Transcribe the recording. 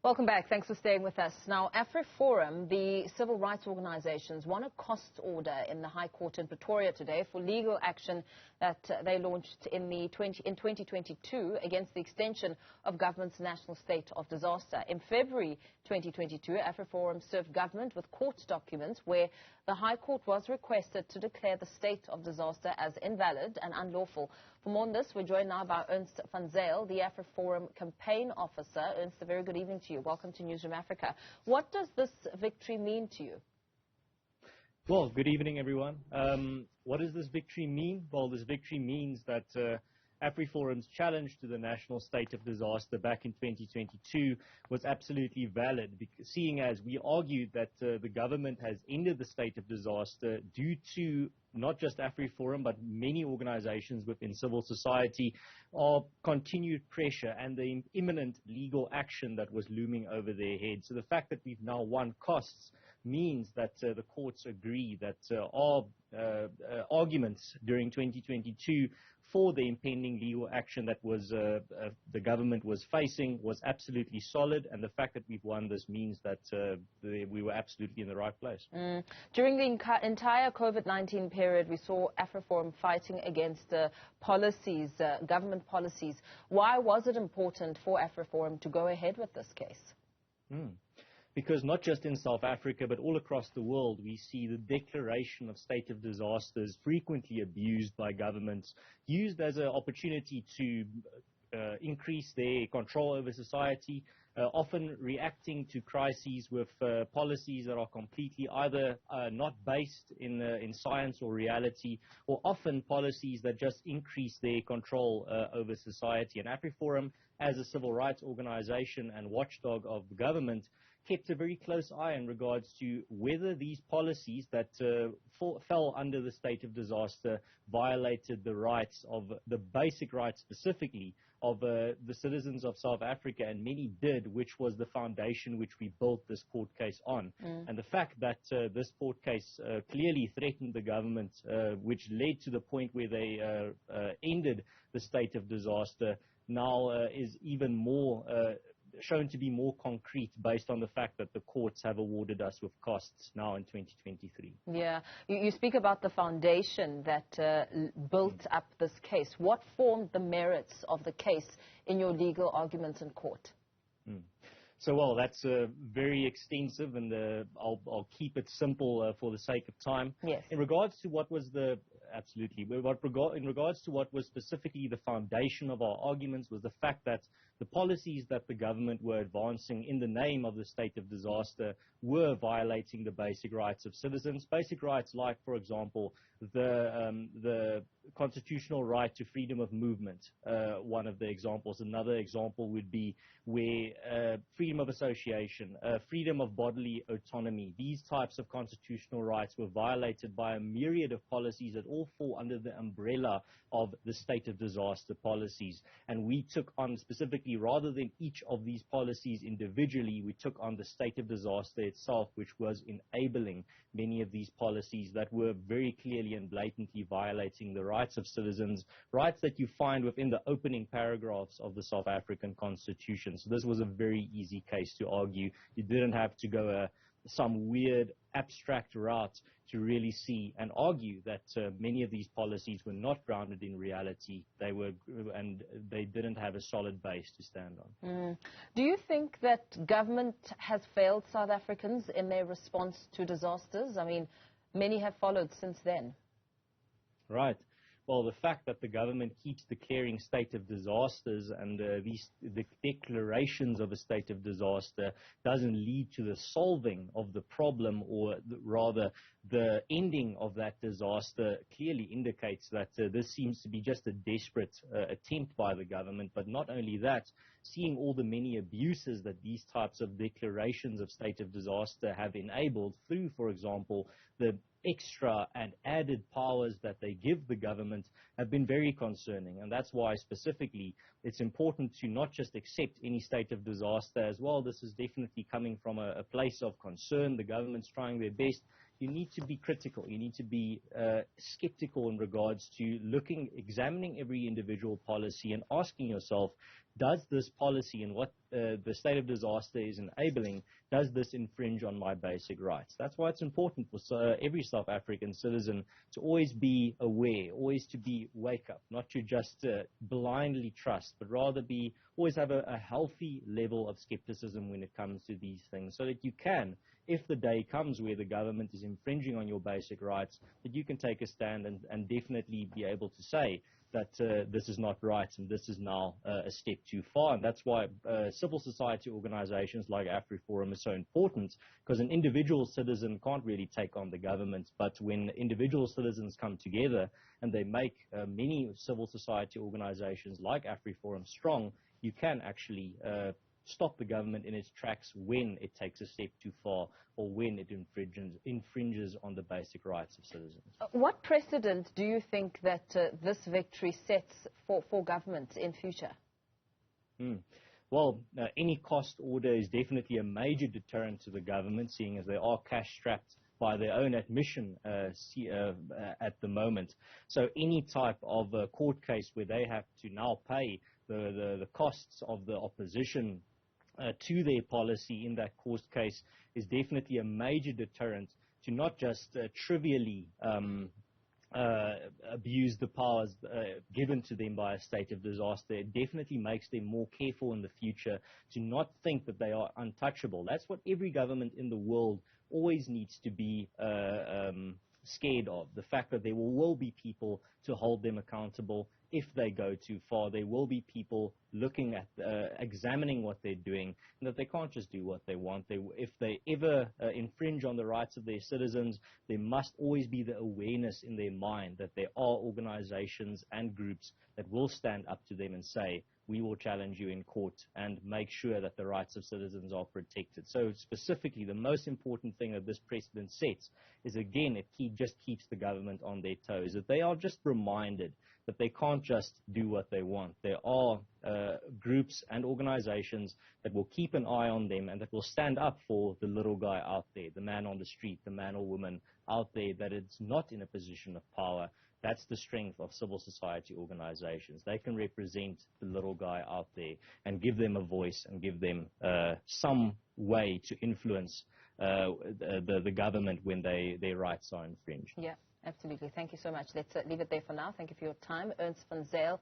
Welcome back. Thanks for staying with us. Now, AfriForum, the civil rights organizations, won a costs order in the High Court in Pretoria today for legal action that they launched in 2022 against the extension of government's national state of disaster. In February 2022, AfriForum served government with court documents where the High Court was requested to declare the state of disaster as invalid and unlawful. For more on this, we're joined now by Ernst van Zyl, the AfriForum campaign officer. Ernst, a very good evening to you. Welcome to Newzroom Afrika. What does this victory mean to you? Well, good evening, everyone. What does this victory mean? Well, this victory means that AfriForum's challenge to the national state of disaster back in 2022 was absolutely valid, seeing as we argued that the government has ended the state of disaster due to not just AfriForum, but many organizations within civil society, of continued pressure and the imminent legal action that was looming over their heads. So the fact that we've now won costs means that the courts agree that our arguments during 2022 for the impending legal action that was the government was facing was absolutely solid, and the fact that we've won this means that we were absolutely in the right place. During the entire COVID-19 period, we saw AfriForum fighting against policies, government policies. Why was it important for AfriForum to go ahead with this case? Because not just in South Africa, but all across the world, we see the declaration of state of disasters frequently abused by governments, used as an opportunity to increase their control over society, often reacting to crises with policies that are completely either not based in science or reality, or often policies that just increase their control over society. And AfriForum, as a civil rights organization and watchdog of the government, kept a very close eye in regards to whether these policies that fell under the state of disaster violated the rights of the basic rights specifically of the citizens of South Africa, and many did, which was the foundation which we built this court case on. And the fact that this court case clearly threatened the government, which led to the point where they ended the state of disaster, now is even more shown to be more concrete based on the fact that the courts have awarded us with costs now in 2023. Yeah. You speak about the foundation that built up this case. What formed the merits of the case in your legal arguments in court? So, well, that's very extensive, and I'll keep it simple for the sake of time. Yes. In regards to what was in regards to what was specifically the foundation of our arguments was the fact that the policies that the government were advancing in the name of the state of disaster were violating the basic rights of citizens. Basic rights like, for example, the constitutional right to freedom of movement, one of the examples. Another example would be where freedom of association, freedom of bodily autonomy, these types of constitutional rights were violated by a myriad of policies that all fall under the umbrella of the state of disaster policies. And we took on specifically, rather than each of these policies individually, we took on the state of disaster itself, which was enabling many of these policies that were very clearly and blatantly violating the rights of citizens, rights that you find within the opening paragraphs of the South African Constitution. So this was a very easy case to argue. You didn't have to go some weird abstract route to really see and argue that many of these policies were not grounded in reality. They didn't have a solid base to stand on. Do you think that government has failed South Africans in their response to disasters? I mean, many have followed since then. Right. Well, the fact that the government keeps declaring state of disasters and the declarations of a state of disaster doesn't lead to the solving of the problem, or rather the ending of that disaster, clearly indicates that this seems to be just a desperate attempt by the government. But not only that, seeing all the many abuses that these types of declarations of state of disaster have enabled through, for example, the extra and added powers that they give the government have been very concerning. And that's why specifically it's important to not just accept any state of disaster as well. This is definitely coming from a place of concern. The government's trying their best. You need to be critical. You need to be skeptical in regards to examining every individual policy and asking yourself, does this policy and what the state of disaster is enabling, does this infringe on my basic rights? That's why it's important for every South African citizen to always be aware, always to be wake up, not to just blindly trust, but rather always have a healthy level of skepticism when it comes to these things, so that you can, if the day comes where the government is infringing on your basic rights, that you can take a stand and definitely be able to say that this is not right and this is now a step too far. And that's why civil society organizations like AfriForum are so important, because an individual citizen can't really take on the government, but when individual citizens come together and they make many civil society organizations like AfriForum strong, you can actually stop the government in its tracks when it takes a step too far or when it infringes on the basic rights of citizens. What precedent do you think that this victory sets for government in future? Well, any cost order is definitely a major deterrent to the government, seeing as they are cash-strapped by their own admission at the moment. So any type of court case where they have to now pay the costs of the opposition to their policy in that court case is definitely a major deterrent to not just trivially abuse the powers given to them by a state of disaster. It definitely makes them more careful in the future to not think that they are untouchable. That's what every government in the world always needs to be scared of, the fact that there will be people to hold them accountable if they go too far. There will be people looking at, examining what they're doing, and that they can't just do what they want. If they ever infringe on the rights of their citizens, there must always be the awareness in their mind that there are organizations and groups that will stand up to them and say, we will challenge you in court and make sure that the rights of citizens are protected. So specifically, the most important thing that this precedent sets is, again, it just keeps the government on their toes, that they are just reminded that they can't just do what they want. There are groups and organizations that will keep an eye on them and that will stand up for the little guy out there, the man on the street, the man or woman out there that is not in a position of power. That's the strength of civil society organizations. They can represent the little guy out there and give them a voice and give them some way to influence the government when their rights are infringed. Yeah, absolutely. Thank you so much. Let's leave it there for now. Thank you for your time. Ernst van Zyl.